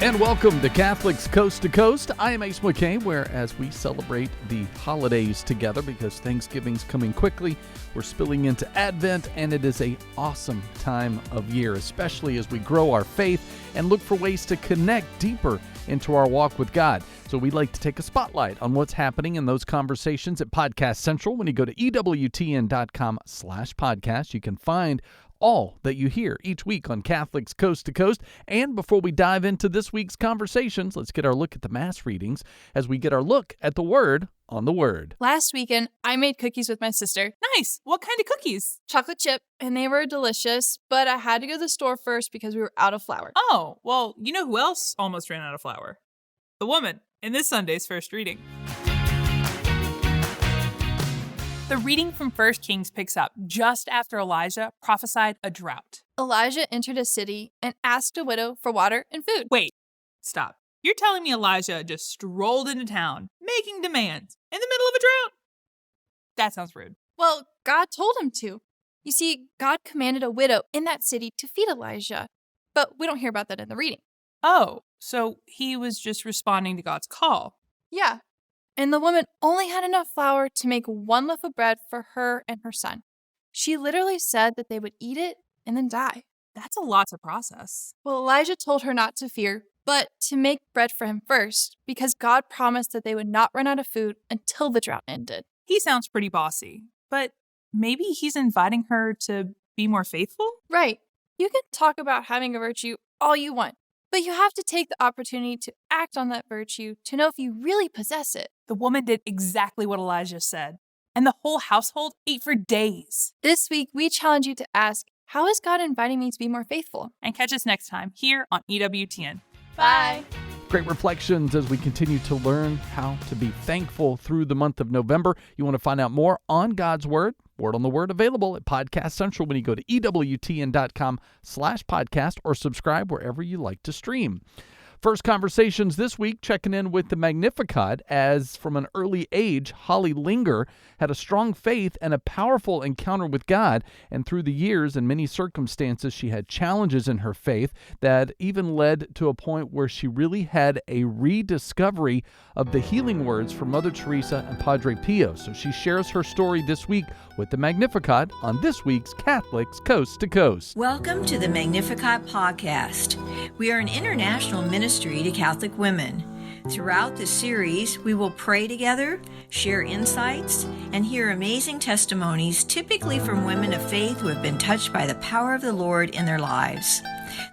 And welcome to Catholics Coast to Coast. I am Ace McKay, where as we celebrate the holidays together, because Thanksgiving's coming quickly, we're spilling into Advent, and it is an awesome time of year, especially as we grow our faith and look for ways to connect deeper into our walk with God. So we'd like to take a spotlight on what's happening in those conversations at Podcast Central. When you go to EWTN.com/podcast, you can find all that you hear each week on Catholics Coast to Coast. And before we dive into this week's conversations, let's get our look at the Mass readings as we get our look at the Word on the Word. Last weekend, I made cookies with my sister. Nice. What kind of cookies? Chocolate chip, and they were delicious, but I had to go to the store first because we were out of flour. Oh, well, you know who else almost ran out of flour? The woman in this Sunday's first reading. The reading from 1 Kings picks up just after Elijah prophesied a drought. Elijah entered a city and asked a widow for water and food. Wait, stop. You're telling me Elijah just strolled into town, making demands, in the middle of a drought? That sounds rude. Well, God told him to. You see, God commanded a widow in that city to feed Elijah, but we don't hear about that in the reading. Oh, so he was just responding to God's call. Yeah. And the woman only had enough flour to make one loaf of bread for her and her son. She literally said that they would eat it and then die. That's a lot to process. Well, Elijah told her not to fear, but to make bread for him first, because God promised that they would not run out of food until the drought ended. He sounds pretty bossy, but maybe he's inviting her to be more faithful? Right. You can talk about having a virtue all you want, but you have to take the opportunity to act on that virtue to know if you really possess it. The woman did exactly what Elijah said, and the whole household ate for days. This week, we challenge you to ask, how is God inviting me to be more faithful? And catch us next time here on EWTN. Bye. Great reflections as we continue to learn how to be thankful through the month of November. You want to find out more on God's Word? Word on the Word available at Podcast Central when you go to EWTN.com/podcast or subscribe wherever you like to stream. First conversations this week, checking in with the Magnificat, as from an early age, Holly Linger had a strong faith and a powerful encounter with God. And through the years and many circumstances, she had challenges in her faith that even led to a point where she really had a rediscovery of the healing words from Mother Teresa and Padre Pio. So she shares her story this week with the Magnificat on this week's Catholics Coast to Coast. Welcome to the Magnificat podcast. We are an international ministry to Catholic women. Throughout the series, we will pray together, share insights, and hear amazing testimonies, typically from women of faith who have been touched by the power of the Lord in their lives.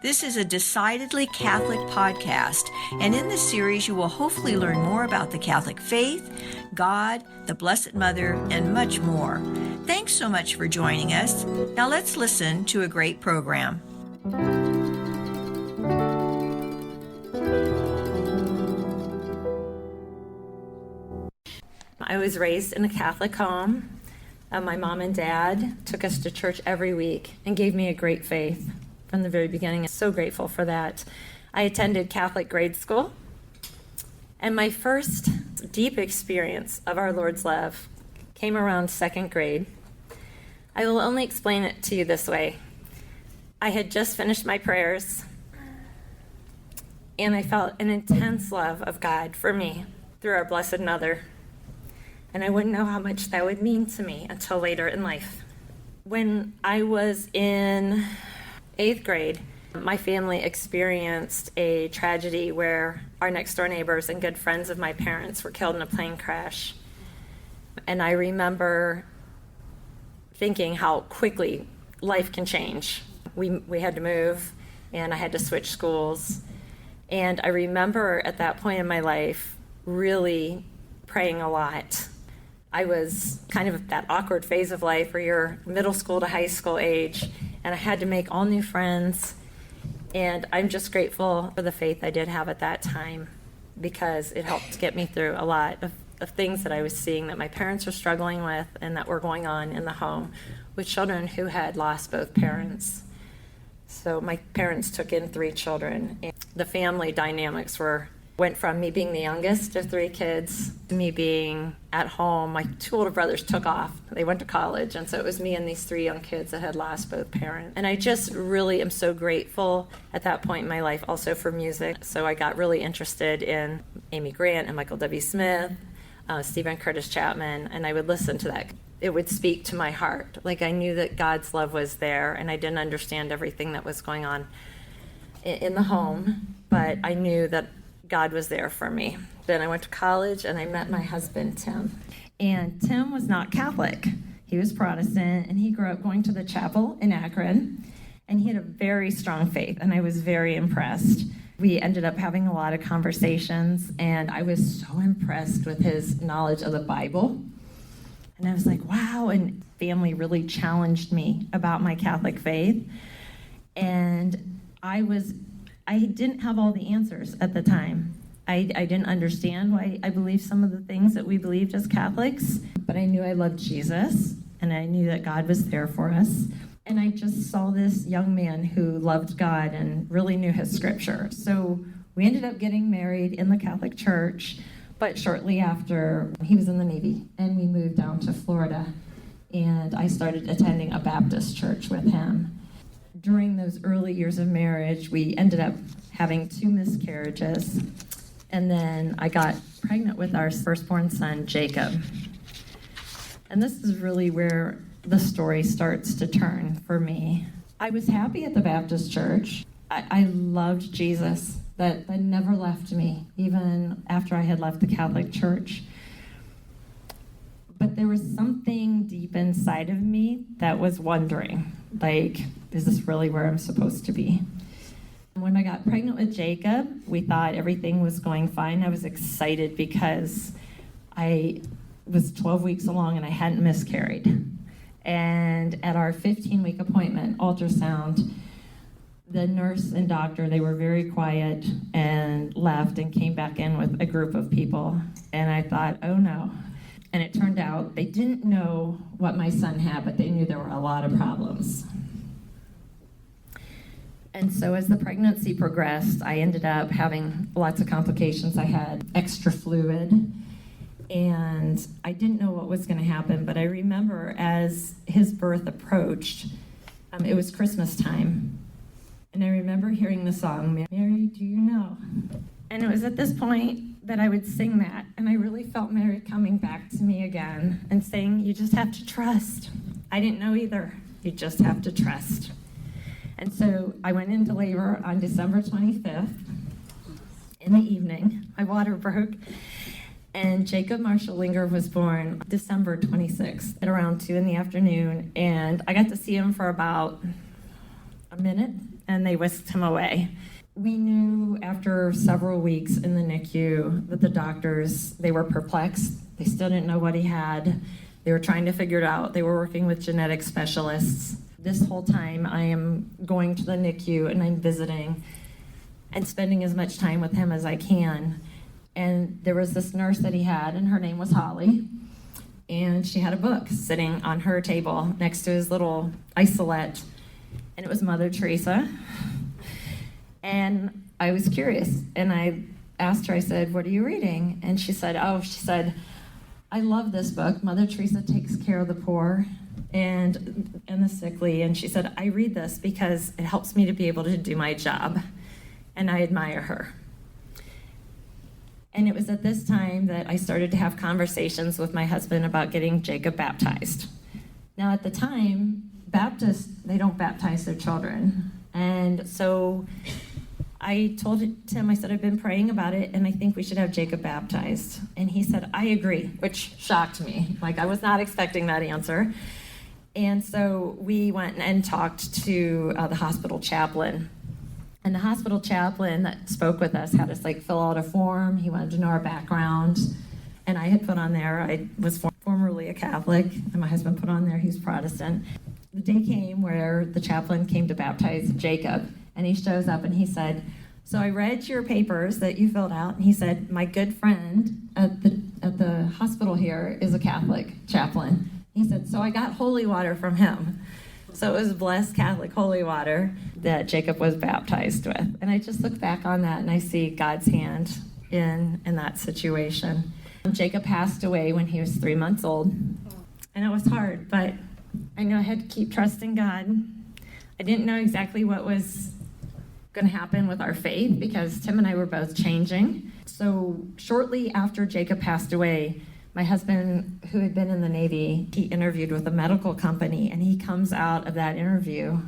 This is a decidedly Catholic podcast, and in this series, you will hopefully learn more about the Catholic faith, God, the Blessed Mother, and much more. Thanks so much for joining us. Now let's listen to a great program. I was raised in a Catholic home. My mom and dad took us to church every week and gave me a great faith from the very beginning. I'm so grateful for that. I attended Catholic grade school, and my first deep experience of our Lord's love came around second grade. I will only explain it to you this way. I had just finished my prayers, and I felt an intense love of God for me through our Blessed Mother. And I wouldn't know how much that would mean to me until later in life. When I was in 8th grade, my family experienced a tragedy where our next door neighbors and good friends of my parents were killed in a plane crash. And I remember thinking how quickly life can change. We had to move, and I had to switch schools. And I remember at that point in my life really praying a lot. I was kind of at that awkward phase of life where you're middle school to high school age, and I had to make all new friends. And I'm just grateful for the faith I did have at that time, because it helped get me through a lot of things that I was seeing that my parents were struggling with and that were going on in the home with children who had lost both parents. So my parents took in 3 children, and the family dynamics were Went from me being the youngest of 3 kids to me being at home. My 2 older brothers took off. They went to college, and so it was me and these 3 young kids that had lost both parents. And I just really am so grateful at that point in my life also for music. So I got really interested in Amy Grant and Michael W. Smith, Stephen Curtis Chapman, and I would listen to that. It would speak to my heart. Like I knew that God's love was there, and I didn't understand everything that was going on in the home, but I knew that God was there for me. Then I went to college and I met my husband, Tim. And Tim was not Catholic. He was Protestant, and he grew up going to the chapel in Akron, and he had a very strong faith, and I was very impressed. We ended up having a lot of conversations, and I was so impressed with his knowledge of the Bible. And I was like, wow, and family really challenged me about my Catholic faith. And I didn't have all the answers at the time. I didn't understand why I believed some of the things that we believed as Catholics, but I knew I loved Jesus, and I knew that God was there for us. And I just saw this young man who loved God and really knew his scripture. So we ended up getting married in the Catholic Church, but shortly after, he was in the Navy, and we moved down to Florida, and I started attending a Baptist church with him. During those early years of marriage, we ended up having 2 miscarriages, and then I got pregnant with our firstborn son, Jacob. And this is really where the story starts to turn for me. I was happy at the Baptist church. I loved Jesus. That never left me, even after I had left the Catholic Church. But there was something deep inside of me that was wondering, like, is this really where I'm supposed to be? When I got pregnant with Jacob, we thought everything was going fine. I was excited because I was 12 weeks along and I hadn't miscarried. And at our 15-week appointment, ultrasound, the nurse and doctor, they were very quiet and left and came back in with a group of people. And I thought, oh no. And it turned out they didn't know what my son had, but they knew there were a lot of problems. And so as the pregnancy progressed, I ended up having lots of complications. I had extra fluid, and I didn't know what was going to happen, but I remember as his birth approached, it was Christmas time. And I remember hearing the song, Mary, do you know? And it was at this point that I would sing that, and I really felt Mary coming back to me again and saying, you just have to trust. I didn't know either. You just have to trust. And so I went into labor on December 25th in the evening. My water broke, and Jacob Marshall Linger was born December 26th at around 2 in the afternoon, and I got to see him for about a minute, and they whisked him away. We knew after several weeks in the NICU that the doctors, they were perplexed. They still didn't know what he had. They were trying to figure it out. They were working with genetic specialists. This whole time I am going to the NICU and I'm visiting and spending as much time with him as I can. And there was this nurse that he had, and her name was Holly. And she had a book sitting on her table next to his little isolette. And it was Mother Teresa. And I was curious, and I asked her, I said, what are you reading? And she said, I love this book. Mother Teresa takes care of the poor and the sickly. And she said, I read this because it helps me to be able to do my job. And I admire her. And it was at this time that I started to have conversations with my husband about getting Jacob baptized. Now, at the time, Baptists, they don't baptize their children. And so I told Tim, I said, I've been praying about it, and I think we should have Jacob baptized. And he said, I agree, which shocked me. Like, I was not expecting that answer. And so we went and talked to the hospital chaplain. And the hospital chaplain that spoke with us had us fill out a form. He wanted to know our background. And I had put on there, I was formerly a Catholic, and my husband put on there he's Protestant. The day came where the chaplain came to baptize Jacob, and he shows up and he said, so I read your papers that you filled out, and he said, my good friend at the hospital here is a Catholic chaplain. He said, so I got holy water from him. So it was blessed Catholic holy water that Jacob was baptized with. And I just look back on that and I see God's hand in that situation. Jacob passed away when he was 3 months old, and it was hard, but I knew I had to keep trusting God. I didn't know exactly what was going to happen with our faith because Tim and I were both changing. So shortly after Jacob passed away, my husband, who had been in the Navy, he interviewed with a medical company, and he comes out of that interview,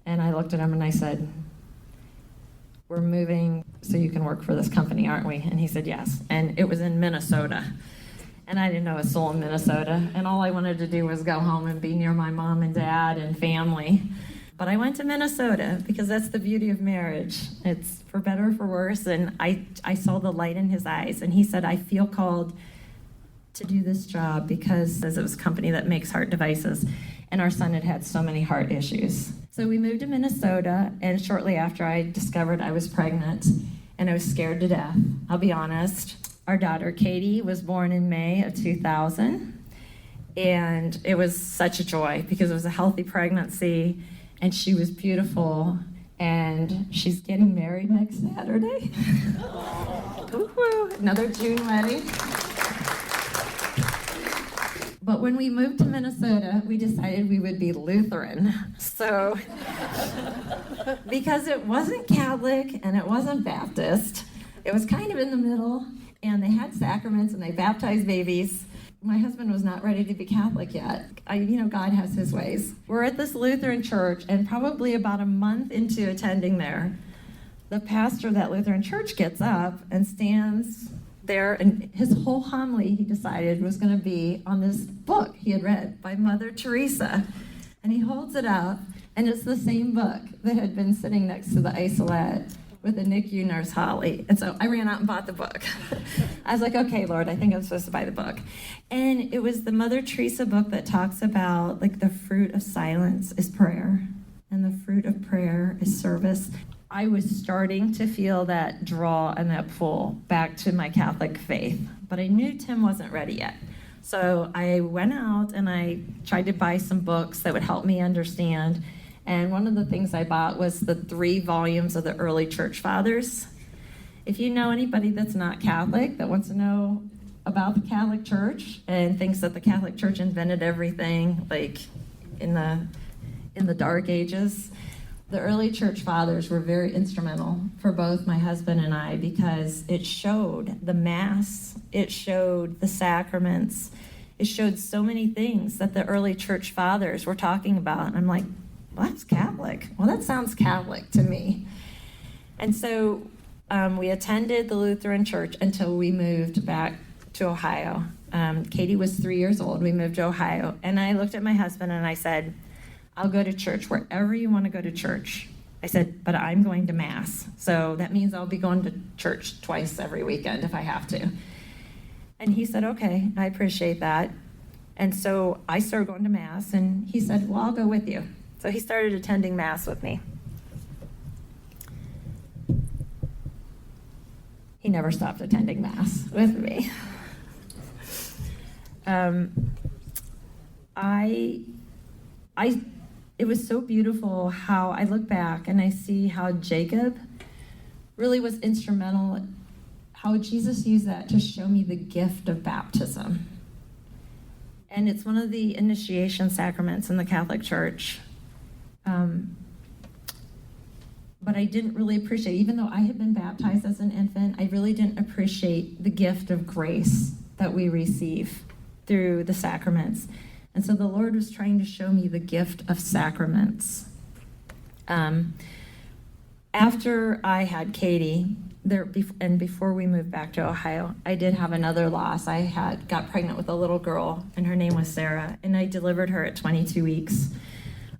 and I looked at him and I said, "We're moving so you can work for this company, aren't we?" And he said, "Yes." And it was in Minnesota. And I didn't know a soul in Minnesota. And all I wanted to do was go home and be near my mom and dad and family. But I went to Minnesota because that's the beauty of marriage. It's for better or for worse. And I saw the light in his eyes. And he said, "I feel called to do this job because it was a company that makes heart devices. And our son had had so many heart issues." So we moved to Minnesota. And shortly after, I discovered I was pregnant. And I was scared to death, I'll be honest. Our daughter, Katie, was born in May of 2000. And it was such a joy because it was a healthy pregnancy. And she was beautiful, and she's getting married next Saturday. Woo-hoo, another June wedding. But when we moved to Minnesota, we decided we would be Lutheran. So, because it wasn't Catholic and it wasn't Baptist, it was kind of in the middle, and they had sacraments and they baptized babies. My husband was not ready to be Catholic yet. God has his ways. We're at this Lutheran church, and probably about a month into attending there, the pastor of that Lutheran church gets up and stands there, and his whole homily, he decided, was going to be on this book he had read by Mother Teresa. And he holds it up, and it's the same book that had been sitting next to the isolette with the NICU nurse Holly. And so I ran out and bought the book. I was like, "Okay, Lord, I think I'm supposed to buy the book." And it was the Mother Teresa book that talks about, like, the fruit of silence is prayer, and the fruit of prayer is service. I was starting to feel that draw and that pull back to my Catholic faith, but I knew Tim wasn't ready yet. So I went out and I tried to buy some books that would help me understand. And one of the things I bought was the 3 volumes of the early church fathers. If you know anybody that's not Catholic that wants to know about the Catholic Church and thinks that the Catholic Church invented everything, like in the Dark Ages, the early church fathers were very instrumental for both my husband and I because it showed the Mass, it showed the sacraments, it showed so many things that the early church fathers were talking about. And I'm like, "Well, that's Catholic. Well, that sounds Catholic to me." And so we attended the Lutheran church until we moved back to Ohio. Katie was 3 years old. We moved to Ohio. And I looked at my husband and I said, "I'll go to church wherever you want to go to church." I said, "But I'm going to Mass. So that means I'll be going to church twice every weekend if I have to." And he said, "Okay, I appreciate that." And so I started going to Mass, and he said, "Well, I'll go with you." So he started attending Mass with me. He never stopped attending Mass with me. It was so beautiful how I look back and I see how Jacob really was instrumental, how Jesus used that to show me the gift of baptism. And it's one of the initiation sacraments in the Catholic Church. But I didn't really appreciate, even though I had been baptized as an infant, I really didn't appreciate the gift of grace that we receive through the sacraments. And so the Lord was trying to show me the gift of sacraments. After I had Katie, and before we moved back to Ohio, I did have another loss. I got pregnant with a little girl, and her name was Sarah, and I delivered her at 22 weeks.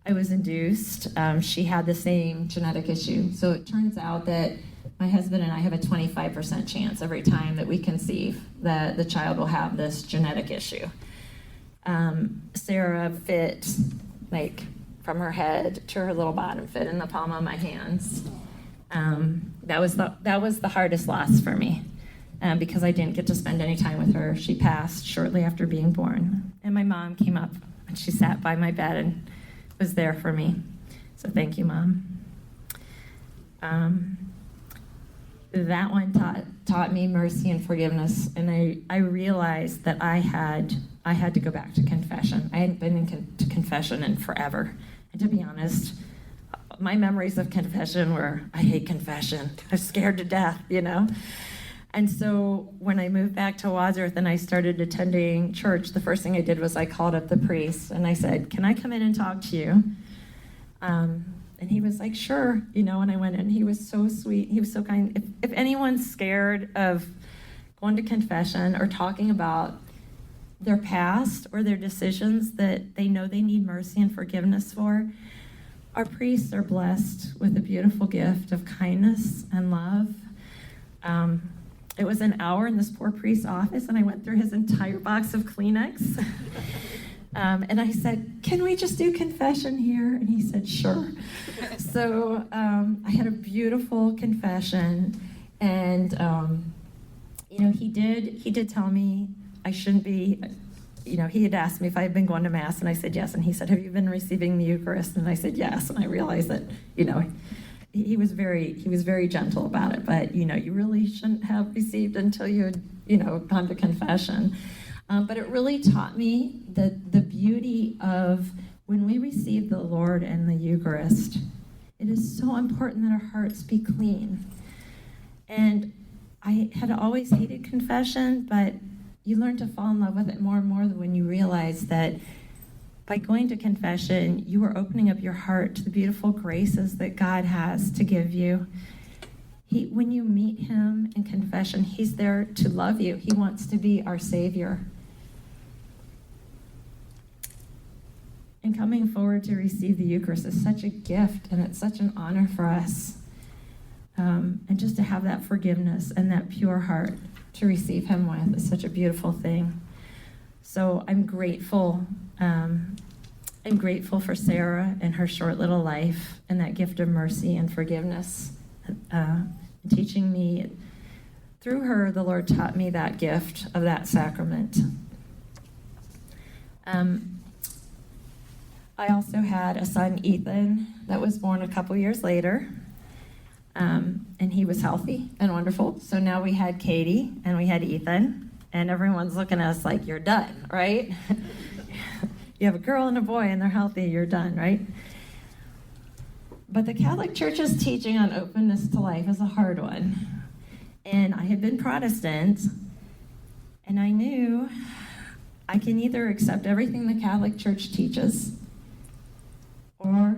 I was induced. She had the same genetic issue. So it turns out that my husband and I have a 25% chance every time that we conceive that the child will have this genetic issue. Sarah fit, like, from her head to her little bottom, fit in the palm of my hands. That was the hardest loss for me because I didn't get to spend any time with her. She passed shortly after being born. And my mom came up and she sat by my bed and was there for me. So thank you, Mom. that one taught me mercy and forgiveness, and I realized that I had to go back to confession. I hadn't been to confession in forever. And to be honest, my memories of confession were, I hate confession. I'm scared to death, you know? And so when I moved back to Wadsworth and I started attending church, the first thing I did was I called up the priest and I said, can I come in and talk to you? And he was like, sure, you know, and I went in. He was so sweet. He was so kind. If anyone's scared of going to confession or talking about their past or their decisions that they know they need mercy and forgiveness for, our priests are blessed with a beautiful gift of kindness and love. It was an hour in this poor priest's office, and I went through his entire box of Kleenex. And I said, can we just do confession here? And he said, sure. So I had a beautiful confession. And, you know, he did tell me I shouldn't be, you know, he had asked me if I had been going to Mass, and I said yes. And he said, have you been receiving the Eucharist? And I said yes. And I realized that, you know, he was very gentle about it. But, you know, you really shouldn't have received until you had, you know, gone to confession. But it really taught me the beauty of when we receive the Lord and the Eucharist, it is so important that our hearts be clean. And I had always hated confession, but you learn to fall in love with it more and more when you realize that by going to confession, you are opening up your heart to the beautiful graces that God has to give you. When you meet him in confession, he's there to love you. He wants to be our Savior. And coming forward to receive the Eucharist is such a gift, and it's such an honor for us. And just to have that forgiveness and that pure heart to receive him with is such a beautiful thing. So I'm grateful. I'm grateful for Sarah and her short little life and that gift of mercy and forgiveness. Teaching me, through her, the Lord taught me that gift of that sacrament. I also had a son, Ethan, that was born a couple years later, and he was healthy and wonderful. So now we had Katie and we had Ethan, and everyone's looking at us like, you're done, right? You have a girl and a boy and they're healthy, you're done, right? But the Catholic Church's teaching on openness to life is a hard one. And I had been Protestant, and I knew I can either accept everything the Catholic Church teaches, or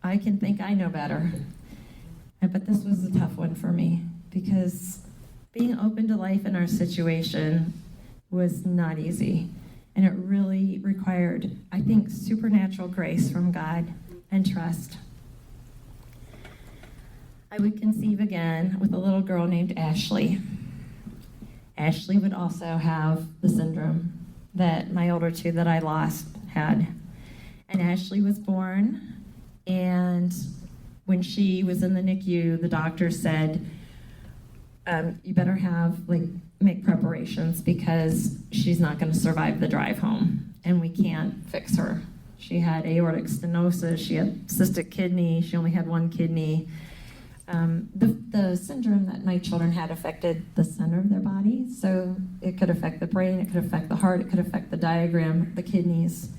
I can think I know better. But this was a tough one for me, because being open to life in our situation was not easy. And it really required, I think, supernatural grace from God and trust. I would conceive again with a little girl named Ashley. Ashley would also have the syndrome that my older two that I lost had. And Ashley was born, and when she was in the NICU, the doctor said, you better make preparations because she's not going to survive the drive home, and we can't fix her. She had aortic stenosis, she had cystic kidney, she only had one kidney. The syndrome that my children had affected the center of their body, so it could affect the brain, it could affect the heart, it could affect the diaphragm, the kidneys.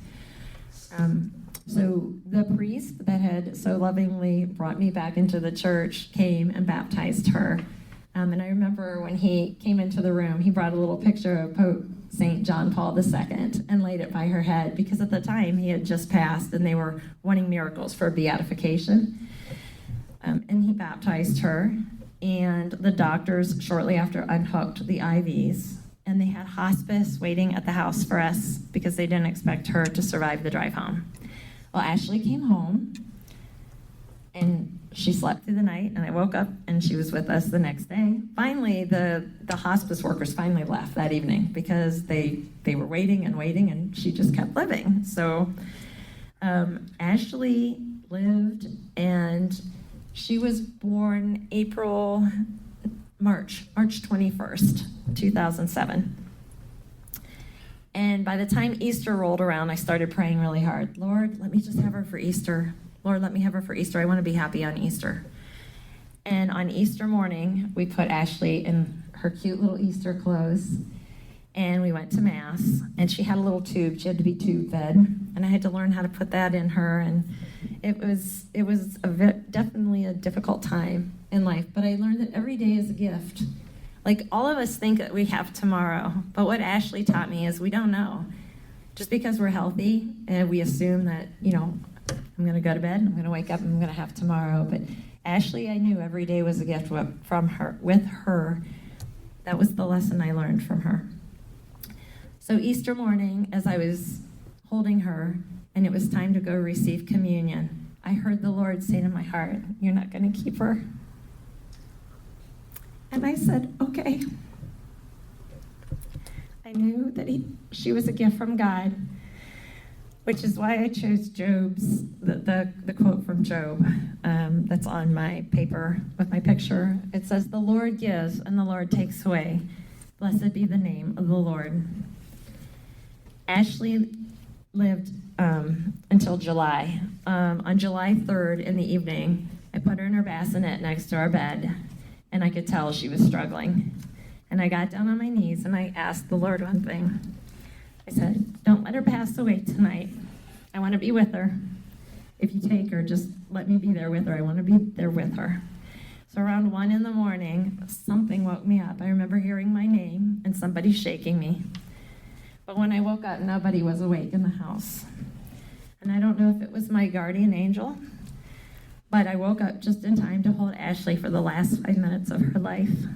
So the priest that had so lovingly brought me back into the church came and baptized her. And I remember when he came into the room, he brought a little picture of Pope St. John Paul II and laid it by her head, because at the time he had just passed and they were wanting miracles for beatification. And he baptized her, and the doctors shortly after unhooked the IVs, and they had hospice waiting at the house for us because they didn't expect her to survive the drive home. Well, Ashley came home, and she slept through the night, and I woke up, and she was with us the next day. Finally, the hospice workers finally left that evening because they were waiting, and she just kept living. So Ashley lived, and she was born March 21st, 2007. And by the time Easter rolled around, I started praying really hard. Lord, let me just have her for Easter. Lord, let me have her for Easter. I want to be happy on Easter. And on Easter morning, we put Ashley in her cute little Easter clothes, and we went to Mass, and she had a little tube. She had to be tube fed, and I had to learn how to put that in her, and it was definitely a difficult time in life, but I learned that every day is a gift. Like, all of us think that we have tomorrow, but what Ashley taught me is we don't know. Just because we're healthy, and we assume that, I'm going to go to bed, I'm going to wake up, and I'm going to have tomorrow, but Ashley, I knew every day was a gift from her, with her. That was the lesson I learned from her. So Easter morning, as I was holding her, and it was time to go receive communion, I heard the Lord say to my heart, "You're not going to keep her." And I said, "Okay." I knew that she was a gift from God, which is why I chose Job's, the quote from Job that's on my paper with my picture. It says, "The Lord gives and the Lord takes away. Blessed be the name of the Lord." Ashley lived until July. On July 3rd in the evening, I put her in her bassinet next to our bed, and I could tell she was struggling. And I got down on my knees and I asked the Lord one thing. I said, "Don't let her pass away tonight. I want to be with her. If you take her, just let me be there with her. I want to be there with her." So around 1 a.m, something woke me up. I remember hearing my name and somebody shaking me. But when I woke up, nobody was awake in the house. And I don't know if it was my guardian angel, but I woke up just in time to hold Ashley for the last 5 minutes of her life.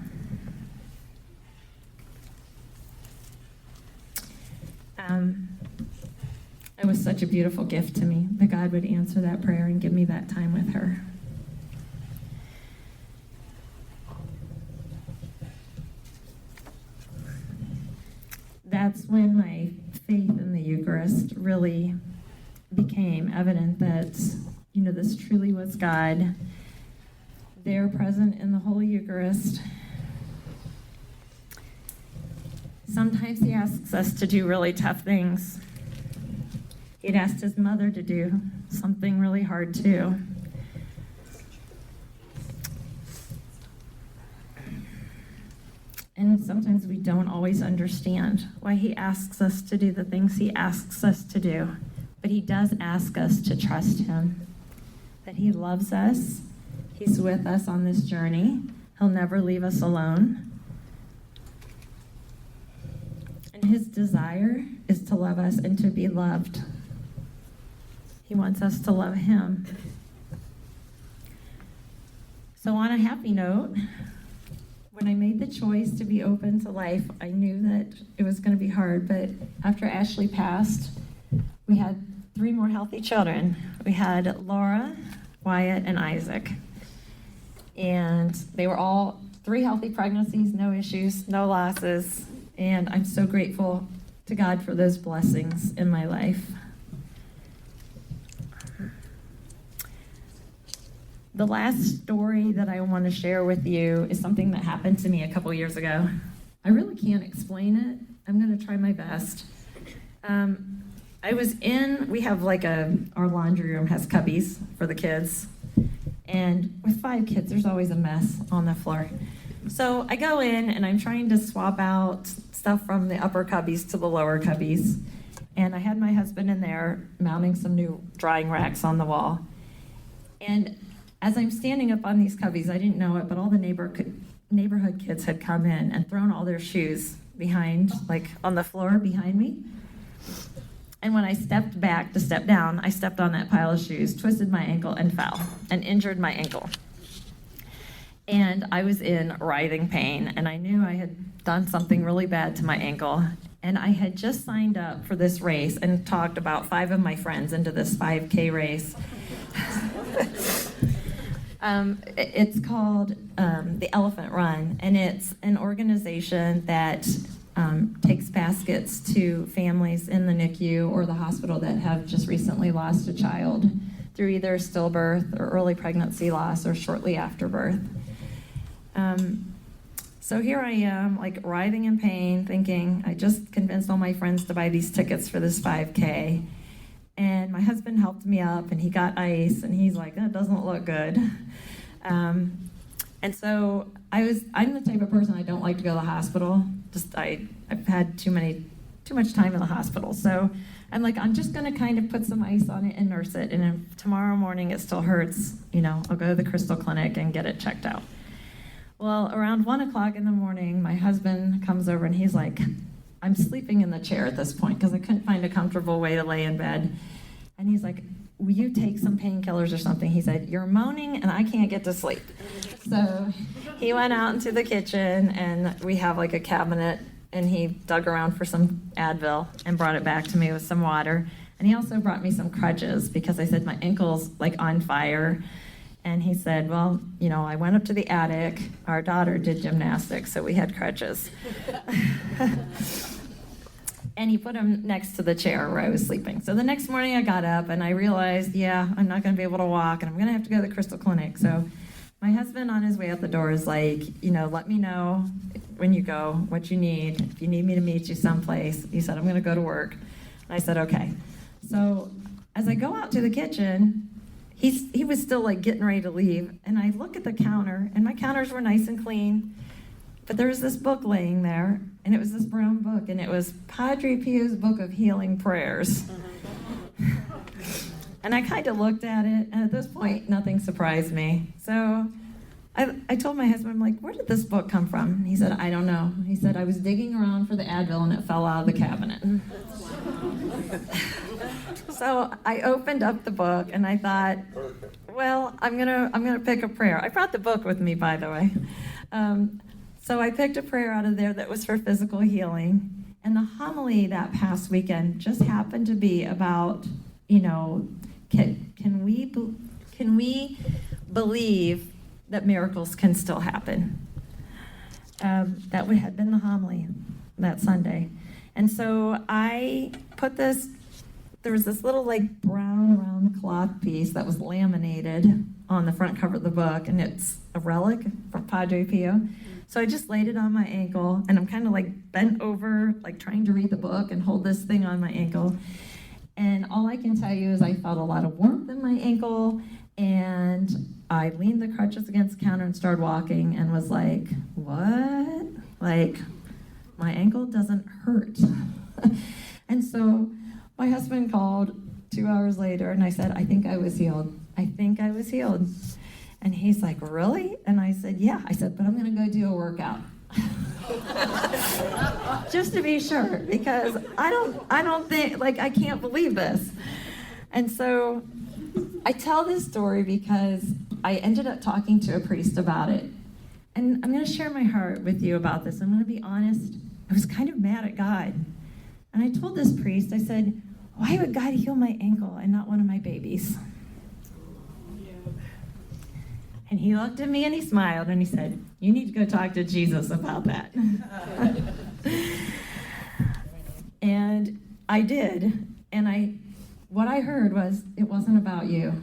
It was such a beautiful gift to me that God would answer that prayer and give me that time with her. That's when my faith in the Eucharist really became evident that, this truly was God there present in the Holy Eucharist. Sometimes he asks us to do really tough things. He'd asked his mother to do something really hard too. And sometimes we don't always understand why he asks us to do the things he asks us to do. But he does ask us to trust him, that he loves us, he's with us on this journey, he'll never leave us alone. And his desire is to love us and to be loved. He wants us to love him. So on a happy note, when I made the choice to be open to life, I knew that it was going to be hard, but after Ashley passed, we had 3 more healthy children. We had Laura, Wyatt, and Isaac. And they were all 3 healthy pregnancies, no issues, no losses. And I'm so grateful to God for those blessings in my life. The last story that I want to share with you is something that happened to me a couple years ago. I really can't explain it. I'm going to try my best. We have our laundry room has cubbies for the kids. And with 5 kids, there's always a mess on the floor. So I go in and I'm trying to swap out stuff from the upper cubbies to the lower cubbies. And I had my husband in there mounting some new drying racks on the wall. And as I'm standing up on these cubbies, I didn't know it, but all the neighborhood kids had come in and thrown all their shoes behind, on the floor behind me. And when I stepped back to step down, I stepped on that pile of shoes, twisted my ankle, and fell, and injured my ankle. And I was in writhing pain, and I knew I had done something really bad to my ankle. And I had just signed up for this race and talked about 5 of my friends into this 5K race. It's called the Elephant Run, and it's an organization that takes baskets to families in the NICU or the hospital that have just recently lost a child through either stillbirth or early pregnancy loss or shortly after birth. So here I am, writhing in pain, thinking I just convinced all my friends to buy these tickets for this 5K. And my husband helped me up, and he got ice, and he's like, "That doesn't look good." And so I'm the type of person, I don't like to go to the hospital. I've had too much time in the hospital. So I'm like, I'm just going to kind of put some ice on it and nurse it. And if tomorrow morning it still hurts, I'll go to the Crystal Clinic and get it checked out. Well, around 1 o'clock in the morning, my husband comes over and he's like, I'm sleeping in the chair at this point because I couldn't find a comfortable way to lay in bed. And he's like, will you take some painkillers or something? He said, you're moaning and I can't get to sleep. So he went out into the kitchen and we have like a cabinet and he dug around for some Advil and brought it back to me with some water. And he also brought me some crutches because I said my ankle's like on fire. And he said, well, I went up to the attic. Our daughter did gymnastics, so we had crutches. And he put them next to the chair where I was sleeping. So the next morning I got up and I realized, I'm not going to be able to walk and I'm going to have to go to the Crystal Clinic. So my husband on his way out the door is like, let me know when you go what you need. If you need me to meet you someplace. He said, I'm going to go to work. And I said, okay. So as I go out to the kitchen, he was still like getting ready to leave. And I look at the counter and my counters were nice and clean. But there was this book laying there, and it was this brown book, and it was Padre Pio's Book of Healing Prayers. And I kind of looked at it, and at this point, nothing surprised me. So I told my husband, I'm like, where did this book come from? And he said, I don't know. He said, I was digging around for the Advil, and it fell out of the cabinet. So I opened up the book, and I thought, well, I'm gonna pick a prayer. I brought the book with me, by the way. So I picked a prayer out of there that was for physical healing. And the homily that past weekend just happened to be about, can we believe that miracles can still happen? That had been the homily that Sunday. And so I put there was this little like brown round cloth piece that was laminated on the front cover of the book, and it's a relic from Padre Pio. So I just laid it on my ankle, and I'm kind of like bent over, like trying to read the book and hold this thing on my ankle. And all I can tell you is I felt a lot of warmth in my ankle, and I leaned the crutches against the counter and started walking and was like, what? Like, my ankle doesn't hurt. And so my husband called 2 hours later, and I said, I think I was healed. And he's like, really? And I said, yeah. I said, but I'm going to go do a workout. Just to be sure, because I don't think, like, I can't believe this. And so I tell this story because I ended up talking to a priest about it. And I'm going to share my heart with you about this. I'm going to be honest. I was kind of mad at God. And I told this priest, I said, why would God heal my ankle and not one of my babies? And he looked at me and he smiled and he said, you need to go talk to Jesus about that. And I did. And what I heard was, it wasn't about you.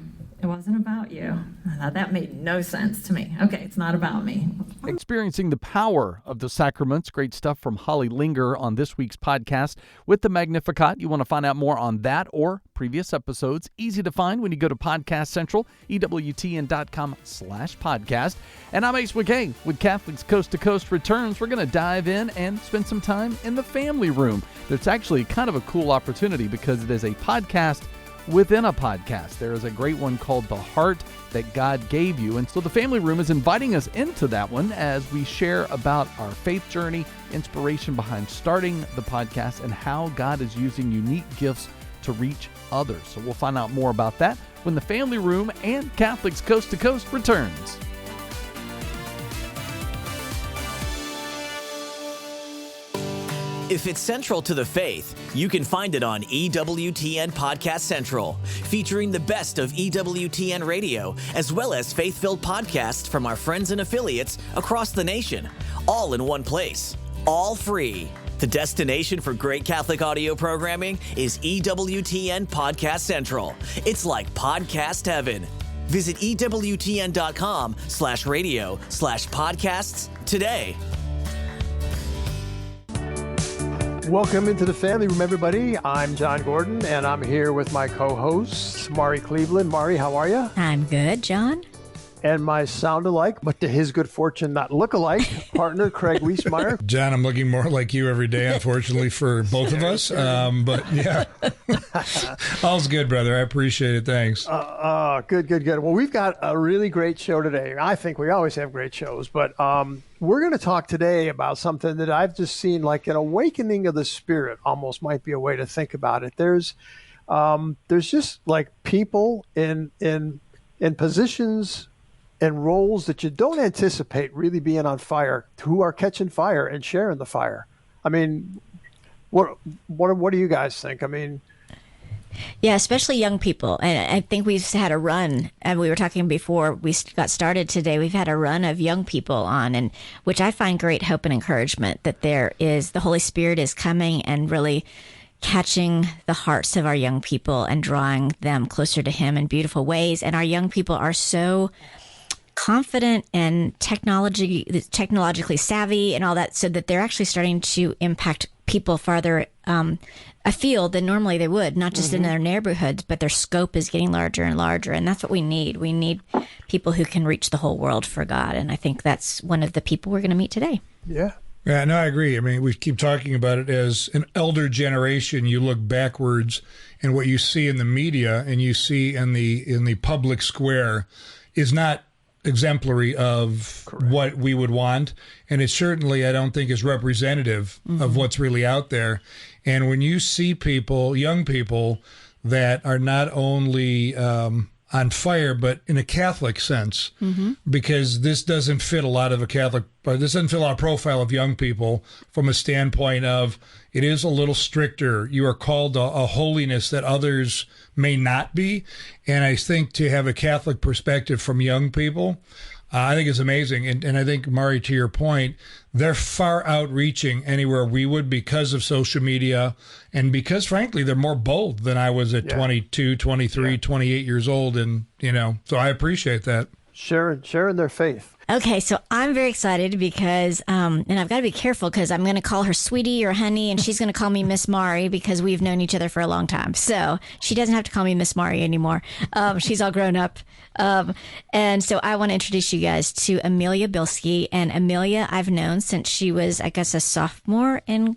It wasn't about you. That made no sense to me. Okay, it's not about me. Experiencing the power of the sacraments. Great stuff from Holly Linger on this week's podcast with the Magnificat. You want to find out more on that or previous episodes. Easy to find when you go to Podcast Central, EWTN.com/podcast. And I'm Ace McKay with Catholics Coast to Coast returns. We're going to dive in and spend some time in the family room. It's actually kind of a cool opportunity because it is a podcast within a podcast. There is a great one called The Heart That God Gave You. And so the family room is inviting us into that one as we share about our faith journey, inspiration behind starting the podcast, and how God is using unique gifts to reach others. So we'll find out more about that when the family room and Catholics Coast to Coast returns. If it's central to the faith, you can find it on EWTN Podcast Central, featuring the best of EWTN radio, as well as faith-filled podcasts from our friends and affiliates across the nation, all in one place, all free. The destination for great Catholic audio programming is EWTN Podcast Central. It's like podcast heaven. Visit EWTN.com/radio/podcasts today. Welcome into the family room, everybody. I'm John Gordon, and I'm here with my co-hosts, Mari Cleveland. Mari, how are you? I'm good, John. and my sound-alike, but to his good fortune, not look-alike, partner, Craig Wiesmeyer. John, I'm looking more like you every day, unfortunately, for both of us. But yeah, all's good, brother. I appreciate it. Thanks. Good. Well, we've got a really great show today. I think we always have great shows, but we're going to talk today about something that I've just seen like an awakening of the spirit, almost might be a way to think about it. There's just like people in positions and roles that you don't anticipate really being on fire, who are catching fire and sharing the fire. I mean, what do you guys think? I mean, yeah, especially young people. And I think we've had a run, and we were talking before we got started today, we've had a run of young people on, and which I find great hope and encouragement that the Holy Spirit is coming and really catching the hearts of our young people and drawing them closer to Him in beautiful ways. And our young people are so confident and technologically savvy and all that, so that they're actually starting to impact people farther afield than normally they would, not just in their neighborhoods, but their scope is getting larger and larger. And that's what we need. We need people who can reach the whole world for God. And I think that's one of the people we're going to meet today. Yeah. Yeah, no, I agree. I mean, we keep talking about it as an elder generation. You look backwards, and what you see in the media and you see in the public square is not exemplary of what we would want, and it certainly, I don't think, is representative of what's really out there. And when you see people, young people, that are not only on fire, but in a Catholic sense, because this doesn't fit a lot of this doesn't fit a profile of young people from a standpoint of it is a little stricter. You are called a holiness that others may not be. And I think to have a Catholic perspective from young people, I think it's amazing. And I think, Mari, to your point, they're far outreaching anywhere we would because of social media and because, frankly, they're more bold than I was at 22, 23, 28 years old. And, so I appreciate that. Sharing their faith. Okay, so I'm very excited because, and I've got to be careful because I'm going to call her sweetie or honey, and she's going to call me Miss Mari because we've known each other for a long time. So she doesn't have to call me Miss Mari anymore. She's all grown up. And so I want to introduce you guys to Amelia Bilski. And Amelia, I've known since she was, I guess, a sophomore in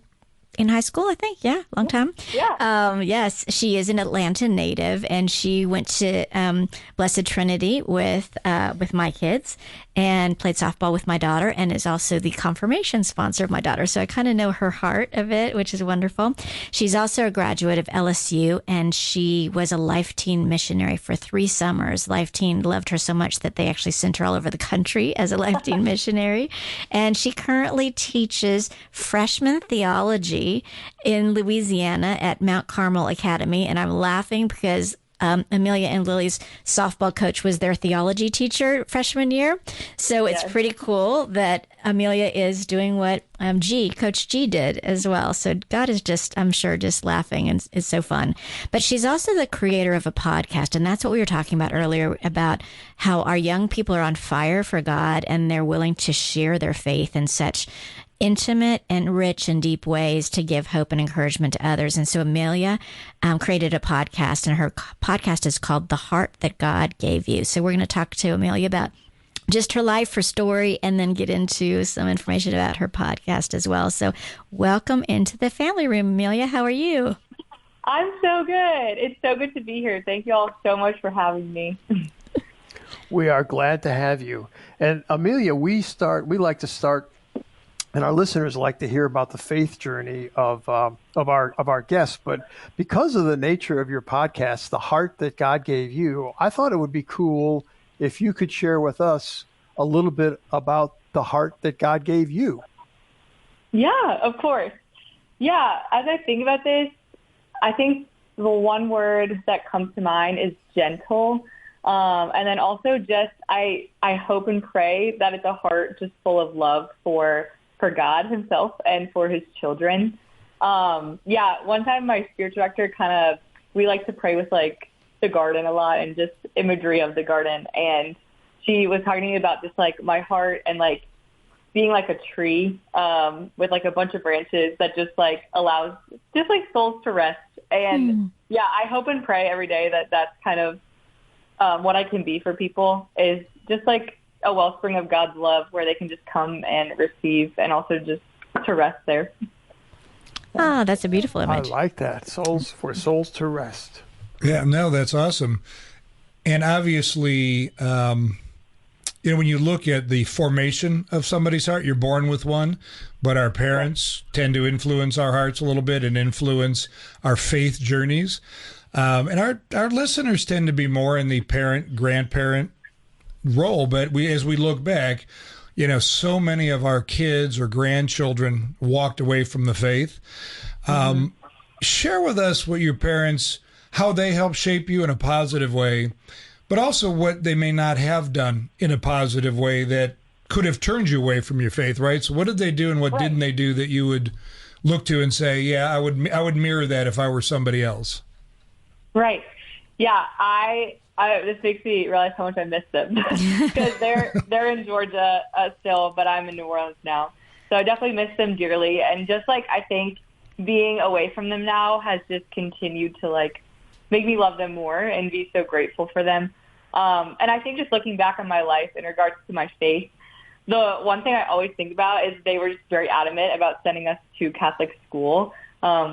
high school, I think. Yeah, long time. Yeah. Yes, she is an Atlanta native, and she went to Blessed Trinity with my kids and played softball with my daughter, and is also the confirmation sponsor of my daughter. So I kind of know her heart of it, which is wonderful. She's also a graduate of LSU, and she was a Life Teen missionary for 3 summers. Life Teen loved her so much that they actually sent her all over the country as a Life Teen missionary. And she currently teaches freshman theology in Louisiana at Mount Carmel Academy. And I'm laughing because Amelia and Lily's softball coach was their theology teacher freshman year. So it's pretty cool that Amelia is doing what Coach G did as well. So God is just, I'm sure, just laughing, and it's so fun. But she's also the creator of a podcast. And that's what we were talking about earlier, about how our young people are on fire for God and they're willing to share their faith in such intimate and rich and deep ways to give hope and encouragement to others. And so Amelia created a podcast, and her podcast is called The Heart That God Gave You. So we're going to talk to Amelia about just her life, her story, and then get into some information about her podcast as well. So welcome into the family room, Amelia. How are you? I'm so good. It's so good to be here. Thank you all so much for having me. We are glad to have you. And Amelia, we like to start, and our listeners like to hear about the faith journey of our guests. But because of the nature of your podcast, The Heart That God Gave You, I thought it would be cool if you could share with us a little bit about the heart that God gave you. Yeah, of course. Yeah, as I think about this, I think the one word that comes to mind is gentle. And then also just, I hope and pray that it's a heart just full of love for God himself and for his children. One time my spiritual director we like to pray with like the garden a lot and just imagery of the garden. And she was talking to me about just like my heart and like being like a tree with like a bunch of branches that just like allows just like souls to rest. And I hope and pray every day that that's kind of what I can be for people, is just like a wellspring of God's love where they can just come and receive and also just to rest there. Ah, that's a beautiful image. I like that. For souls to rest. Yeah, no, that's awesome. And obviously, when you look at the formation of somebody's heart, you're born with one, but our parents tend to influence our hearts a little bit and influence our faith journeys. And our listeners tend to be more in the parent, grandparent role. But as we look back, so many of our kids or grandchildren walked away from the faith. Share with us what your parents, how they helped shape you in a positive way, but also what they may not have done in a positive way that could have turned you away from your faith, right? So what did they do and what didn't they do that you would look to and say, yeah, I would mirror that if I were somebody else? Right. Yeah, this makes me realize how much I miss them because they're in Georgia still, but I'm in New Orleans now. So I definitely miss them dearly. And just like, I think being away from them now has just continued to like make me love them more and be so grateful for them. And I think just looking back on my life in regards to my faith, the one thing I always think about is they were just very adamant about sending us to Catholic school,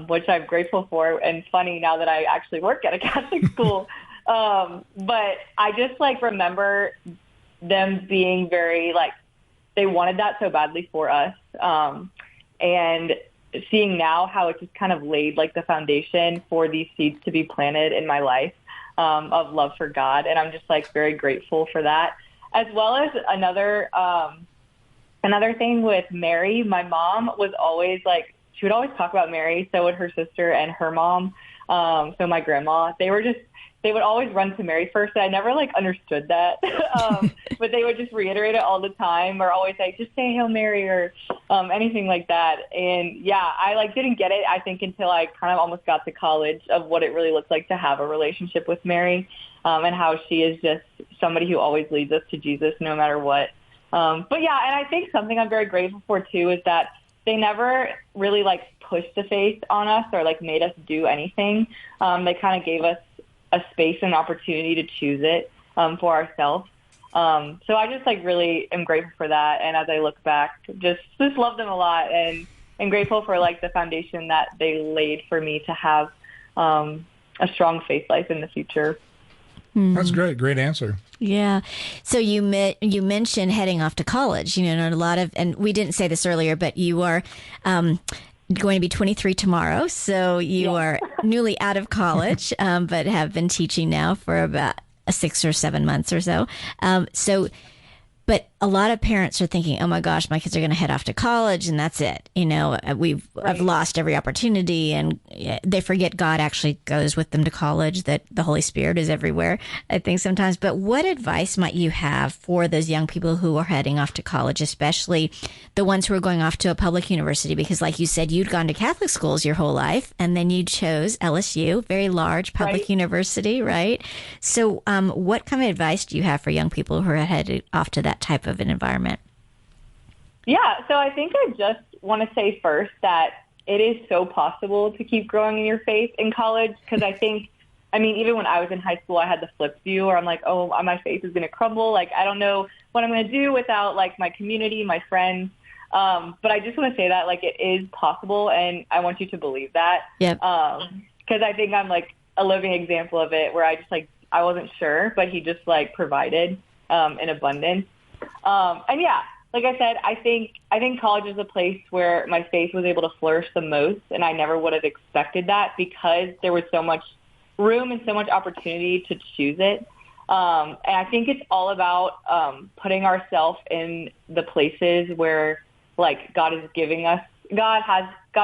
which I'm grateful for. And funny now that I actually work at a Catholic school. But I just like remember them being very like, they wanted that so badly for us. And seeing now how it just kind of laid like the foundation for these seeds to be planted in my life, of love for God. And I'm just like very grateful for that. As well as another thing with Mary, my mom was always like, she would always talk about Mary. So would her sister and her mom. So my grandma, they would always run to Mary first. And I never like understood that. But they would just reiterate it all the time or always say, just say Hail Mary or anything like that. And yeah, I like didn't get it, I think, until I kind of almost got to college of what it really looks like to have a relationship with Mary, and how she is just somebody who always leads us to Jesus no matter what. But yeah, and I think something I'm very grateful for too is that they never really like pushed the faith on us or like made us do anything. They kind of gave us a space and opportunity to choose it for ourselves. So I just like really am grateful for that. And as I look back, just love them a lot and grateful for like the foundation that they laid for me to have a strong faith life in the future. That's great. Great answer. Yeah. So you mentioned heading off to college, and a lot of, and we didn't say this earlier, but you are going to be 23 tomorrow. So you are newly out of college, but have been teaching now for about 6 or 7 months or so. But a lot of parents are thinking, oh my gosh, my kids are going to head off to college and that's it. I've lost every opportunity, and they forget God actually goes with them to college, that the Holy Spirit is everywhere, I think sometimes. But what advice might you have for those young people who are heading off to college, especially the ones who are going off to a public university? Because like you said, you'd gone to Catholic schools your whole life, and then you chose LSU, very large public university, right? So what kind of advice do you have for young people who are headed off to that type of an environment? Yeah, so I think I just want to say first that it is so possible to keep growing in your faith in college, because even when I was in high school, I had the flip view where I'm like, oh, my faith is going to crumble. Like, I don't know what I'm going to do without like my community, my friends. But I just want to say that like it is possible, and I want you to believe that. Yep. Because I think I'm like a living example of it, where I just like, I wasn't sure, but he just like provided in abundance. And yeah, like I said, I think college is a place where my faith was able to flourish the most, and I never would have expected that because there was so much room and so much opportunity to choose it. And I think it's all about putting ourselves in the places where like God is giving us, God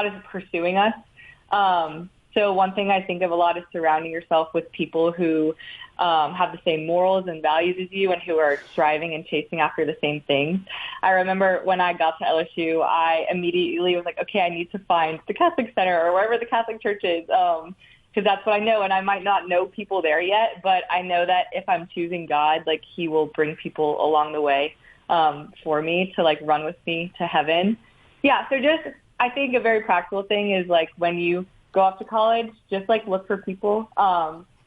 is pursuing us. So one thing I think of a lot is surrounding yourself with people who have the same morals and values as you and who are striving and chasing after the same things. I remember when I got to LSU, I immediately was like, okay, I need to find the Catholic Center or wherever the Catholic Church is, because that's what I know. And I might not know people there yet, but I know that if I'm choosing God, like he will bring people along the way for me to like run with me to heaven. Yeah, so just I think a very practical thing is like when you go off to college, just like look for people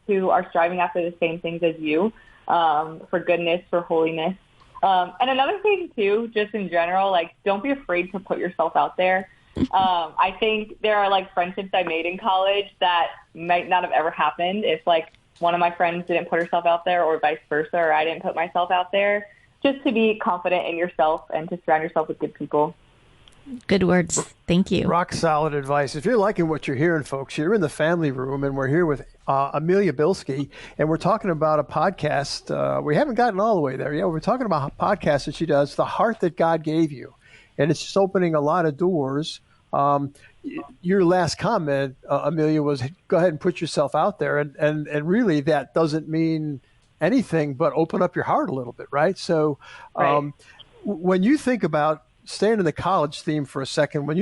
who are striving after the same things as you, for goodness, for holiness. And another thing, too, just in general, like, don't be afraid to put yourself out there. I think there are, like, friendships I made in college that might not have ever happened if, like, one of my friends didn't put herself out there or vice versa, or I didn't put myself out there. Just to be confident in yourself and to surround yourself with good people. Good words. Thank you. Rock solid advice. If you're liking what you're hearing, folks, you're in the family room, and we're here with Amelia Bilski, and we're talking about a podcast. We haven't gotten all the way there yet. We're talking about a podcast that she does, The Heart That God Gave You, and it's just opening a lot of doors. Your last comment, Amelia, was go ahead and put yourself out there, and really that doesn't mean anything but open up your heart a little bit, right? So when you think about staying in the college theme for a second, when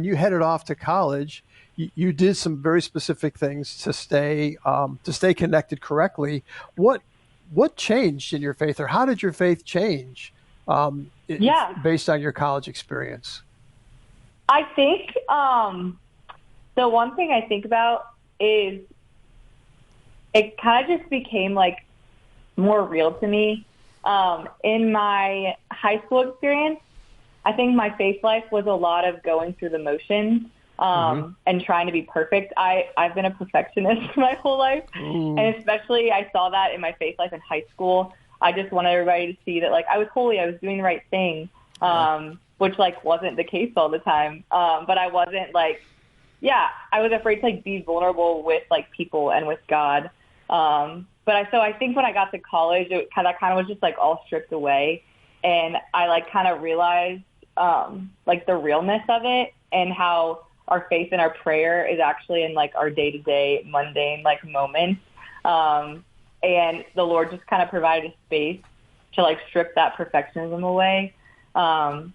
you headed off to college, you did some very specific things to stay connected correctly. What changed in your faith, or how did your faith change based on your college experience? I think the one thing I think about is it kind of just became like more real to me. In my high school experience, I think my faith life was a lot of going through the motions and trying to be perfect. I've been a perfectionist my whole life, and especially I saw that in my faith life in high school. I just wanted everybody to see that, like, I was holy, I was doing the right thing, which, like, wasn't the case all the time. But I wasn't, like, I was afraid to, like, be vulnerable with, like, people and with God. So I think when I got to college, that kind of was just, like, all stripped away. And I, like, kind of realized, like, the realness of it and how our faith and our prayer is actually in, like, our day-to-day mundane, like, moments. And the Lord just kind of provided a space to, like, strip that perfectionism away. And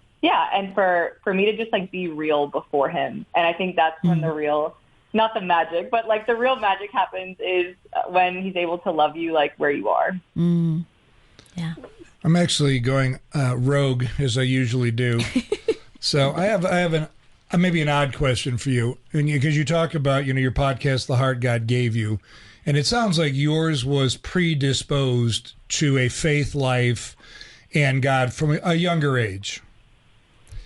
for me to just, like, be real before him. And I think that's when the real, not the magic, but, like, the real magic happens is when he's able to love you, like, where you are. Yeah. I'm actually going rogue, as I usually do. So I have maybe an odd question for you, because you talk about, your podcast, The Heart God Gave You, and it sounds like yours was predisposed to a faith life and God from a younger age.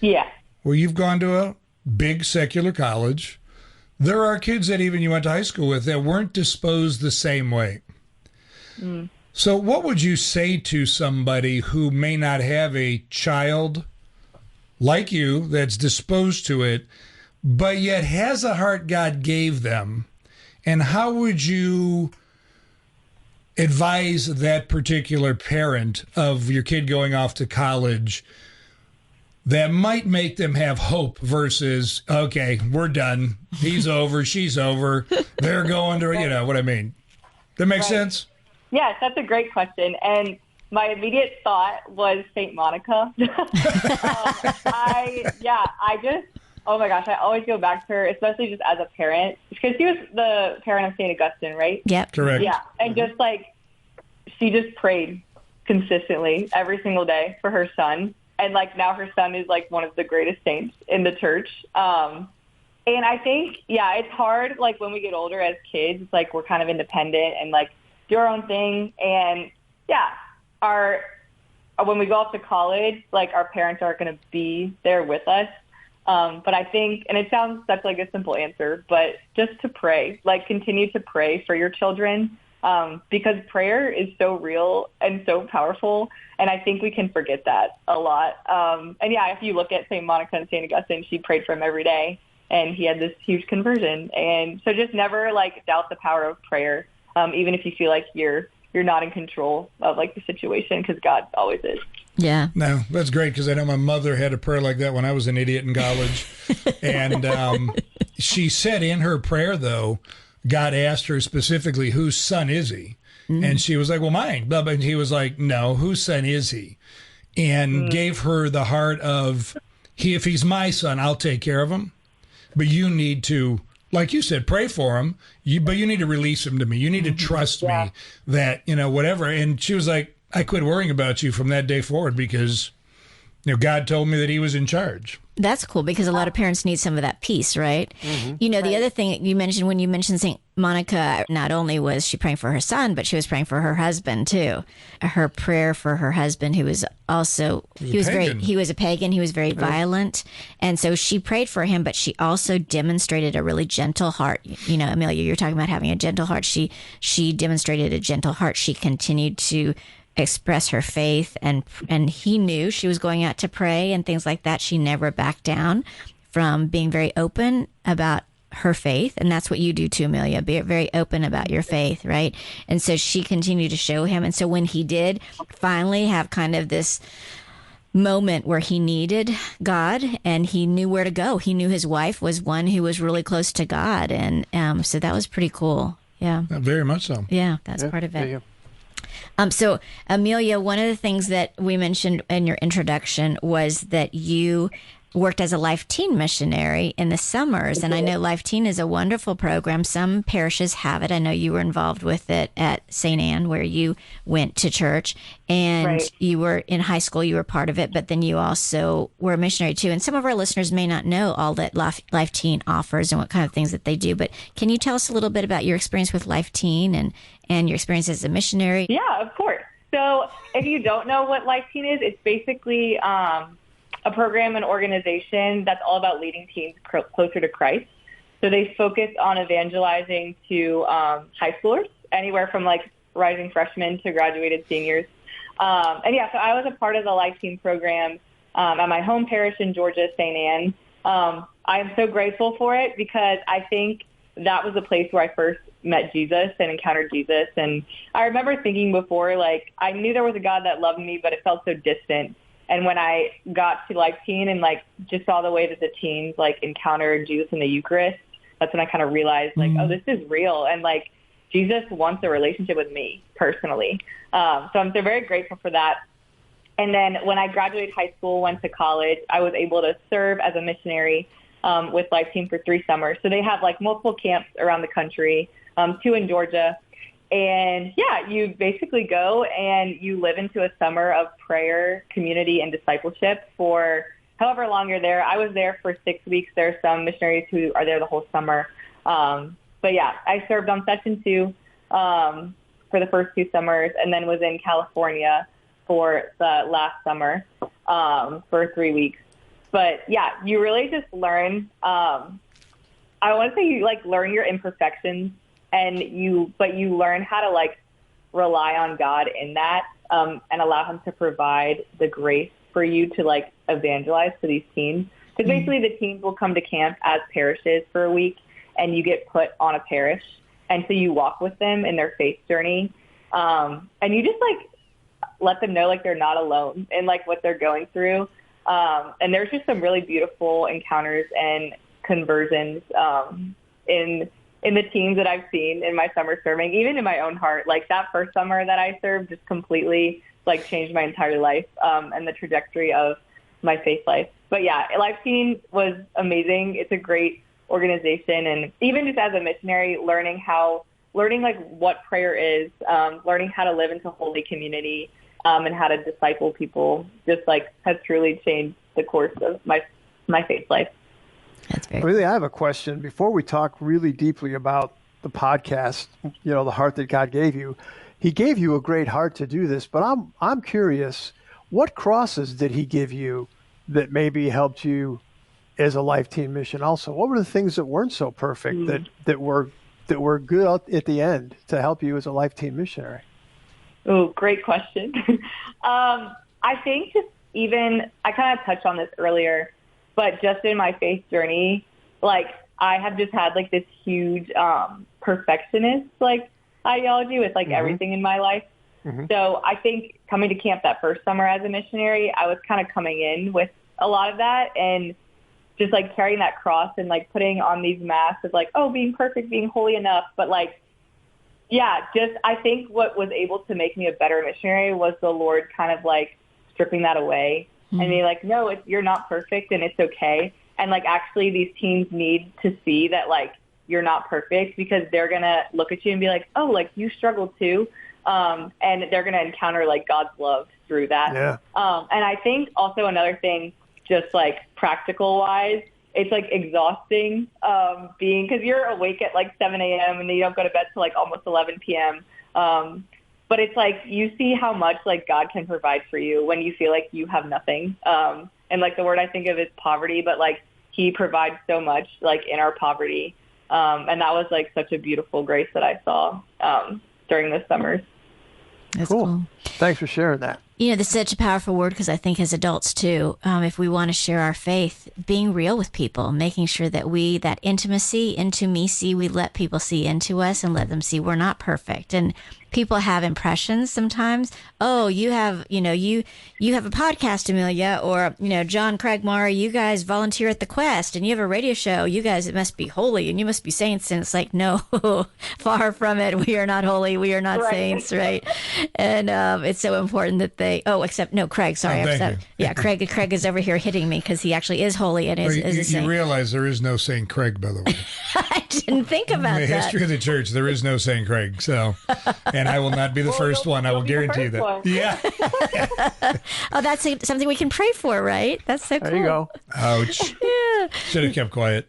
Yeah. Well, you've gone to a big secular college. There are kids that even you went to high school with that weren't disposed the same way. So what would you say to somebody who may not have a child like you that's disposed to it, but yet has a heart God gave them? And how would you advise that particular parent of your kid going off to college that might make them have hope versus, okay, we're done. He's over, she's over. They're going to, you know what I mean? That makes sense? Yes, that's a great question. And my immediate thought was St. Monica. Oh my gosh, I always go back to her, especially just as a parent, because she was the parent of St. Augustine, right? Yep. Correct. Yeah, and just like, she just prayed consistently every single day for her son. And like now her son is like one of the greatest saints in the church. And I think, it's hard, like when we get older as kids, it's like we're kind of independent and like do our own thing. And when we go off to college, like our parents aren't going to be there with us. But I think, and it sounds such like a simple answer, but just to pray, like continue to pray for your children, because prayer is so real and so powerful. And I think we can forget that a lot. If you look at St. Monica and St. Augustine, she prayed for him every day and he had this huge conversion. And so just never like doubt the power of prayer, even if you feel like you're not in control of like the situation, because God always is. Yeah. No, that's great, because I know my mother had a prayer like that when I was an idiot in college. And she said in her prayer, though, God asked her specifically, whose son is he? Mm-hmm. And she was like, well, mine. But he was like, no, whose son is he? And gave her the heart of, if he's my son, I'll take care of him. But you need to, like you said, pray for him. But you need to release him to me. You need to trust me that, whatever. And she was like, I quit worrying about you from that day forward, because God told me that he was in charge. That's cool, because a lot of parents need some of that peace, right? Mm-hmm. The other thing you mentioned when you mentioned St. Monica, not only was she praying for her son, but she was praying for her husband too. Her prayer for her husband, who was also, he was a pagan, he was very violent. And so she prayed for him, but she also demonstrated a really gentle heart. You know, Amelia, you're talking about having a gentle heart. She demonstrated a gentle heart. She continued to express her faith, and he knew she was going out to pray and things like that. She never backed down from being very open about her faith, and that's what you do too, Amelia. Be very open about your faith, right? And so she continued to show him. And so when he did finally have kind of this moment where he needed God and he knew where to go, he knew his wife was one who was really close to God, and so that was pretty cool. Yeah, very much so. Yeah, that's part of it. Yeah. So, Amelia, one of the things that we mentioned in your introduction was that you worked as a Life Teen missionary in the summers. And I know Life Teen is a wonderful program. Some parishes have it. I know you were involved with it at St. Anne, where you went to church. And you were in high school, you were part of it, but then you also were a missionary too. And some of our listeners may not know all that Life Teen offers and what kind of things that they do. But can you tell us a little bit about your experience with Life Teen and your experience as a missionary? Yeah, of course. So if you don't know what Life Teen is, it's basically a program and organization that's all about leading teens closer to Christ. So they focus on evangelizing to high schoolers, anywhere from like rising freshmen to graduated seniors. So I was a part of the Life Teen program at my home parish in Georgia, St. Anne. I am so grateful for it because I think that was the place where I first met Jesus and encountered Jesus. And I remember thinking before, like, I knew there was a God that loved me, but it felt so distant. And when I got to Life Teen and like just saw the way that the teens like encountered Jesus in the Eucharist, that's when I kind of realized like, oh, this is real. And like Jesus wants a relationship with me personally. So I'm so very grateful for that. And then when I graduated high school, went to college, I was able to serve as a missionary with Life Teen for 3 summers. So they have like multiple camps around the country, 2 in Georgia. And yeah, you basically go and you live into a summer of prayer, community, and discipleship for however long you're there. I was there for 6 weeks. There are some missionaries who are there the whole summer. But yeah, I served on session 2 for the first 2 summers, and then was in California for the last summer for 3 weeks. But yeah, you really just learn. I want to say you like learn your imperfections. But you learn how to like rely on God in that, and allow him to provide the grace for you to like evangelize to these teens. Because basically the teens will come to camp as parishes for a week, and you get put on a parish. And so you walk with them in their faith journey. And you just like let them know like they're not alone in like what they're going through. And there's just some really beautiful encounters and conversions in the teams that I've seen in my summer serving, even in my own heart. Like that first summer that I served just completely like changed my entire life and the trajectory of my faith life. But yeah, Life Teen was amazing. It's a great organization. And even just as a missionary, learning like what prayer is, learning how to live into holy community and how to disciple people just like has truly changed the course of my faith life. That's very Really, I have a question. Before we talk really deeply about the podcast, you know, the heart that God gave you, he gave you a great heart to do this, but I'm curious, what crosses did he give you that maybe helped you as a Life Teen mission also? What were the things that weren't so perfect that were good at the end to help you as a Life Teen missionary? Oh, great question. I think just even, I kind of touched on this earlier, but just in my faith journey, like I have just had like this huge perfectionist like ideology with like everything in my life. So I think coming to camp that first summer as a missionary, I was kind of coming in with a lot of that and just like carrying that cross and like putting on these masks of like, oh, being perfect, being holy enough. But like, yeah, just I think what was able to make me a better missionary was the Lord kind of like stripping that away. And be like, no, you're not perfect and it's okay. And like, actually these teens need to see that like, you're not perfect because they're going to look at you and be like, oh, like you struggle too. And they're going to encounter like God's love through that. Yeah. And I think also another thing, just like practical wise, it's like exhausting because you're awake at like 7 a.m. and then you don't go to bed till like almost 11 p.m. But it's like you see how much like God can provide for you when you feel like you have nothing. And like the word I think of is poverty, but like he provides so much like in our poverty. And that was like such a beautiful grace that I saw during the summers. That's cool. Thanks for sharing that. You know, this is such a powerful word because I think as adults too, if we want to share our faith, being real with people, making sure that that intimacy, we let people see into us and let them see we're not perfect. And people have impressions sometimes. Oh, you have a podcast, Amelia, or, John, Craig, Mara, you guys volunteer at the Quest and you have a radio show. You guys, it must be holy and you must be saints. And it's like, no, far from it. We are not holy. We are not saints, right? And it's so important that Craig, sorry. Thank you. Yeah, Craig is over here hitting me because he actually is holy and is a saint. You realize there is no Saint Craig, by the way. I didn't think about that. In the history of the church, there is no Saint Craig. So, and I will not be the first one. I will guarantee you that. One. Yeah. Oh, that's something we can pray for, right? That's so cool. There you go. Ouch. Yeah. Should have kept quiet.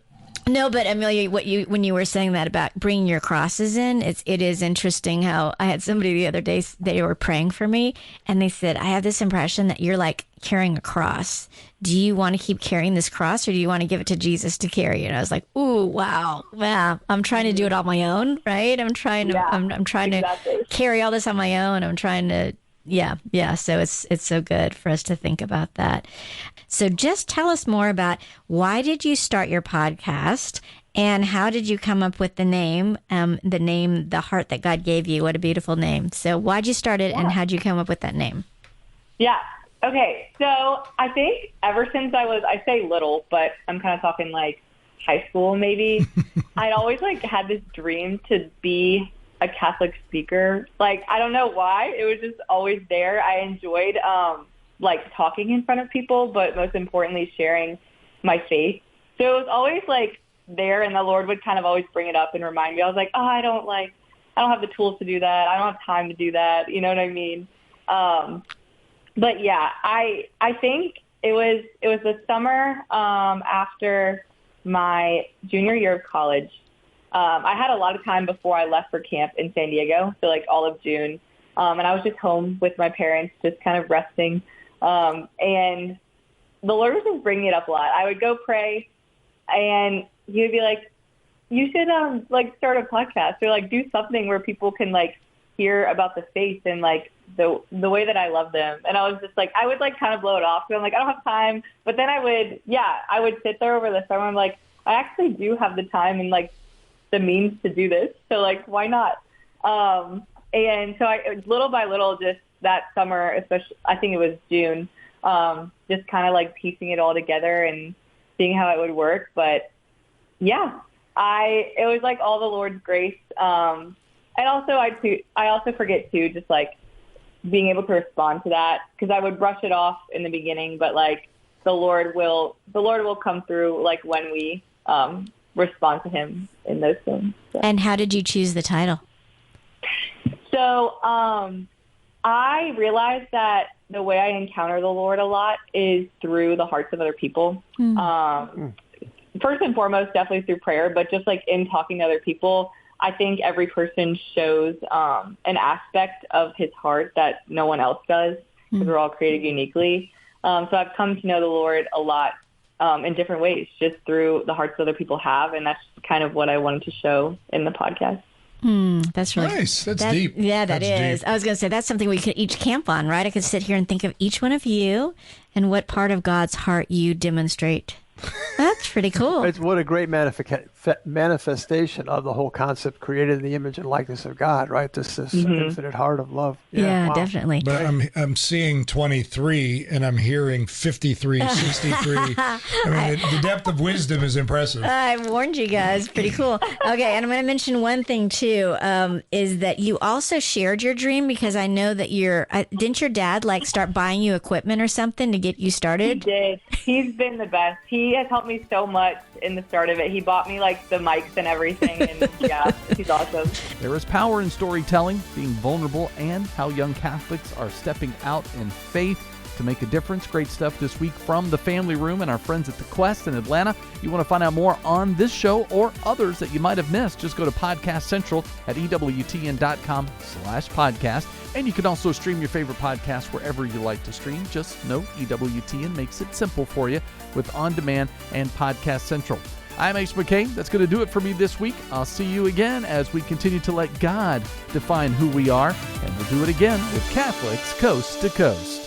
No, but Amelia, when you were saying that about bringing your crosses in, it is interesting how I had somebody the other day, they were praying for me and they said, I have this impression that you're like carrying a cross. Do you want to keep carrying this cross or do you want to give it to Jesus to carry? And I was like, ooh, wow. I'm trying to do it on my own, right? I'm trying to, I'm trying to carry all this on my own. I'm trying to, yeah. So it's so good for us to think about that. So just tell us more about why did you start your podcast and how did you come up with the name, The Heart That God Gave You? What a beautiful name. So why'd you start it and how'd you come up with that name? Yeah. Okay. So I think ever since I say little, but I'm kind of talking like high school maybe, I'd always like had this dream to be a Catholic speaker. Like, I don't know why. It was just always there. I enjoyed like talking in front of people, but most importantly, sharing my faith. So it was always like there, and the Lord would kind of always bring it up and remind me. I was like, oh, I don't have the tools to do that. I don't have time to do that. You know what I mean? But yeah, I think it was the summer after my junior year of college. I had a lot of time before I left for camp in San Diego, so like all of June. And I was just home with my parents, just kind of resting. And the Lord was just bringing it up a lot. I would go pray, and he would be like, you should like start a podcast or like do something where people can like hear about the faith and like the way that I love them. And I was just like, I would like kind of blow it off. So I'm like, I don't have time. But then I would sit there over the summer. I'm like, I actually do have the time and like the means to do this. So like, why not? And so little by little, just that summer, especially, I think it was June, just kind of like piecing it all together and seeing how it would work. But yeah, it was like all the Lord's grace. And also I also forget too, just like being able to respond to that, because I would brush it off in the beginning, but like the Lord will come through like when we respond to him in those things. So. And how did you choose the title? So I realized that the way I encounter the Lord a lot is through the hearts of other people. First and foremost, definitely through prayer, but just like in talking to other people, I think every person shows an aspect of his heart that no one else does, because we're all created uniquely. So I've come to know the Lord a lot in different ways, just through the hearts other people have, and that's kind of what I wanted to show in the podcast. That's really nice. That's deep. Yeah, that's is. Deep. I was going to say, that's something we could each camp on, right? I could sit here and think of each one of you and what part of God's heart you demonstrate. That's pretty cool. It's what a great manifestation of the whole concept, created in the image and likeness of God, right? This infinite heart of love. Yeah, wow. Definitely. But I'm seeing 23 and I'm hearing 53, 63. I mean, the depth of wisdom is impressive. I warned you guys. Pretty cool. Okay, and I'm going to mention one thing too, is that you also shared your dream, because I know that didn't your dad like start buying you equipment or something to get you started? He did. He's been the best. He has helped me so much in the start of it. He bought me like the mics and everything, and yeah, he's awesome. There is power in storytelling, being vulnerable, and how young Catholics are stepping out in faith. to make a difference. Great stuff this week from the Family Room and our friends at the Quest in Atlanta. You want to find out more on this show or others that you might have missed, just go to Podcast Central at EWTN.com/podcast. And you can also stream your favorite podcast wherever you like to stream. Just know EWTN makes it simple for you with On-Demand and Podcast Central. I'm Ace McKay. That's going to do it for me this week. I'll see you again as we continue to let God define who we are. And we'll do it again with Catholics Coast to Coast.